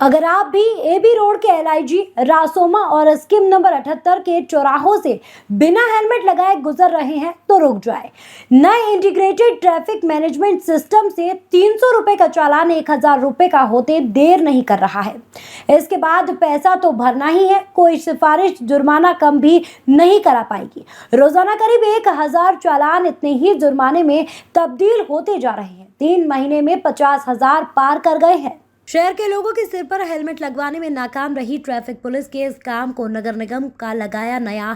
अगर आप भी एबी रोड के एलआईजी रासोमा और स्कीम नंबर 78 के चौराहों से बिना हेलमेट लगाए गुजर रहे हैं तो रुक जाए। नए इंटीग्रेटेड ट्रैफिक मैनेजमेंट सिस्टम से 300 रुपए का चालान 1000 रुपए का होते देर नहीं कर रहा है। इसके बाद पैसा तो भरना ही है, कोई सिफारिश जुर्माना कम भी नहीं करा पाएगी। रोजाना करीब 1000 चालान इतने ही जुर्माने में तब्दील होते जा रहे हैं। 3 महीने में 50,000 पार कर गए हैं। शहर के लोगों के सिर पर हेलमेट लगवाने में नाकाम रही ट्रैफिक पुलिस के इस काम को नगर निगम का लगाया नया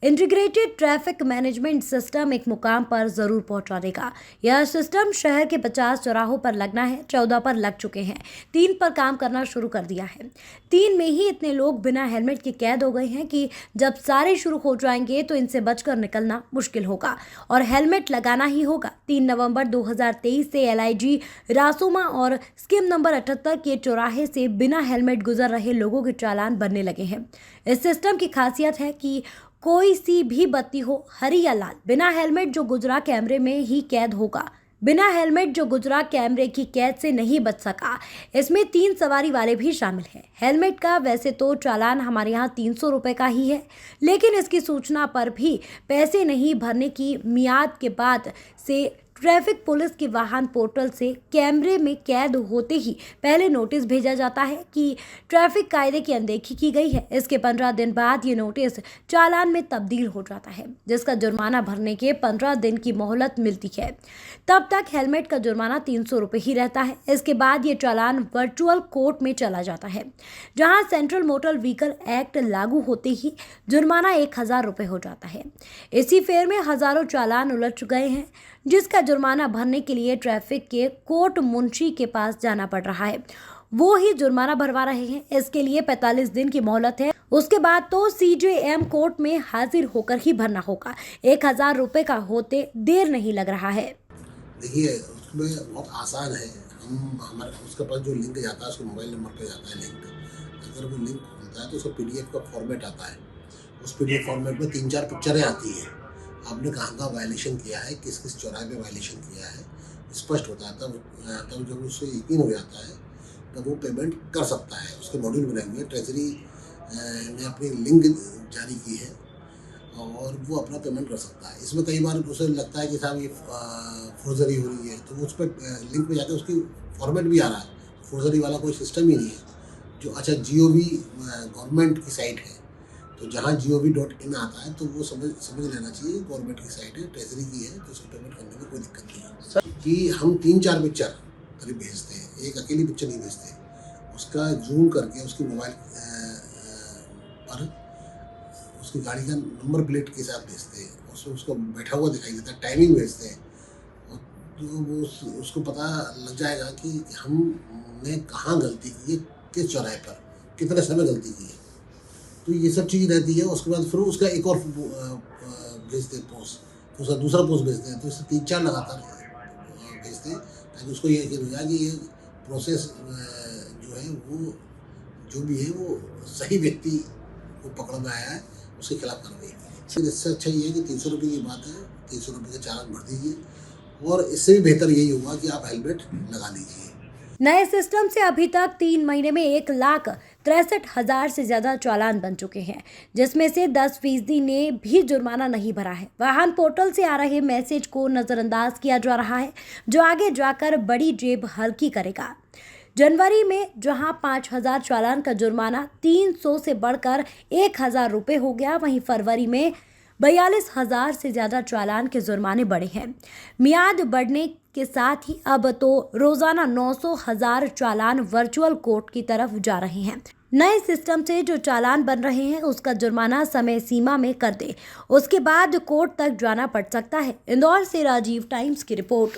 इंटीग्रेटेड ट्रैफिक मैनेजमेंट सिस्टम एक मुकाम पर जरूर पहुंचा देगा। यह सिस्टम शहर के 50 चौराहों पर लगना है, 14 पर लग चुके हैं, 3 पर काम करना शुरू कर दिया है। 3 में ही इतने लोग बिना हेलमेट के कैद हो गए हैं कि जब सारे शुरू हो जाएंगे तो इनसे बचकर निकलना मुश्किल होगा और हेलमेट लगाना ही होगा। 3 नवंबर 2023 से एलआईजी रासोमा और स्कीम नंबर 78 के चौराहे से बिना हेलमेट गुजर रहे लोगों के चालान बनने लगे हैं। इस सिस्टम की खासियत है कि कोई सी भी बत्ती हो, हरी या लाल, बिना हेलमेट जो गुजरा कैमरे में ही कैद होगा। बिना हेलमेट जो गुजरा कैमरे की कैद से नहीं बच सका। इसमें 3 सवारी वाले भी शामिल हैं। हेलमेट का वैसे तो चालान हमारे यहाँ 300 रुपए का ही है, लेकिन इसकी सूचना पर भी पैसे नहीं भरने की मियाद के बाद से ट्रैफिक पुलिस के वाहन पोर्टल से कैमरे में कैद होते ही पहले नोटिस भेजा जाता है कि ट्रैफिक कायदे की अनदेखी की गई है। इसके 15 दिन बाद ये नोटिस चालान में तब्दील हो जाता है, जिसका जुर्माना भरने के 15 दिन की मोहलत मिलती है। तब तक हेलमेट का जुर्माना 300 रुपये ही रहता है। इसके बाद ये चालान वर्चुअल कोर्ट में चला जाता है, जहाँ सेंट्रल मोटर व्हीकल एक्ट लागू होते ही जुर्माना 1000 रुपये हो जाता है। इसी फेर में हजारों चालान उलझ गए हैं, जिसका जुर्माना भरने के लिए ट्रैफिक के कोर्ट मुंशी के पास जाना पड़ रहा है। वो ही जुर्माना भरवा रहे हैं। इसके लिए 45 दिन की मोहलत है। उसके बाद तो सीजेएम कोर्ट में हाजिर होकर ही भरना होगा। 1000 रुपए का होते देर नहीं लग रहा है। देखिए, उसमें बहुत आसान है। हमारे उसके पास जो लिंक जाता है, उसके मोबाइल नंबर पे जाता है लिंक। अगर वो लिंक खुलता है तो उसका पीडीएफ का फॉर्मेट आता है। उस पीडीएफ फॉर्मेट में 3-4 पिक्चरें आती हैं। आपने कहाँ वायलेशन किया है, किस किस चौराहे पे वायलेशन किया है, स्पष्ट होता है। तब जब उससे यकीन हो जाता है तब वो पेमेंट कर सकता है। उसके मॉड्यूल बनाए हुए हैं। ट्रेजरी ने अपनी लिंक जारी की है और वो अपना पेमेंट कर सकता है। इसमें कई बार उसे लगता है कि साहब ये फोर्जरी हो रही है, तो उस पर लिंक पे जाके उसकी फॉर्मेट भी आ रहा है। फोर्जरी वाला कोई सिस्टम ही नहीं है। जो अच्छा GOV गवर्नमेंट की साइट है, तो जहाँ gov.in आता है तो वो समझ लेना चाहिए गवर्नमेंट की साइट है, ट्रेजरी की है, तो उसको पेमेंट करने में कोई दिक्कत नहीं है। सर कि हम 3-4 पिक्चर करीब भेजते हैं, एक अकेली पिक्चर नहीं भेजते। उसका जूम करके उसकी मोबाइल पर उसकी गाड़ी का नंबर प्लेट के साथ भेजते हैं। उसमें उसको बैठा हुआ दिखाई देता है, टाइमिंग भेजते हैं, और जो वो उसको पता लग जाएगा कि हमने कहाँ गलती की है, किस चौराहे पर कितने समय गलती की है। तो ये सब चीज़ रहती है। उसके बाद फिर उसका एक और भेजते हैं पोस्ट, उसका दूसरा पोस्ट भेजते हैं। तो इससे 3-4 लगातार भेजते हैं, ताकि उसको ये यकीन हो जाए कि ये प्रोसेस जो है वो जो भी है वो सही व्यक्ति को पकड़ में आया है, उसके खिलाफ कार्रवाई की। इससे अच्छा ये है कि 300 रुपये की बात है, 300 रुपये का चालान भर दीजिए, और इससे भी बेहतर यही होगा कि आप हेलमेट लगा लीजिए। नए सिस्टम से अभी तक 3 महीने में 1,63,000 से ज्यादा चालान बन चुके हैं, जिसमें से 10% ने भी जुर्माना नहीं भरा है। वाहन पोर्टल से आ रहे मैसेज को नजरअंदाज किया जा रहा है, जो आगे जाकर बड़ी जेब हल्की करेगा। जनवरी में जहां 5,000 चालान का जुर्माना 300 से बढ़कर 1,000 रुपये हो गया, वहीं फरवरी में 42,000 से ज़्यादा चालान के जुर्माने बढ़े हैं। मियाद बढ़ने के साथ ही अब तो रोज़ाना 900,000 चालान वर्चुअल कोर्ट की तरफ जा रहे हैं। नए सिस्टम से जो चालान बन रहे हैं उसका जुर्माना समय सीमा में कर दे, उसके बाद कोर्ट तक जाना पड़ सकता है। इंदौर से राजीव टाइम्स की रिपोर्ट।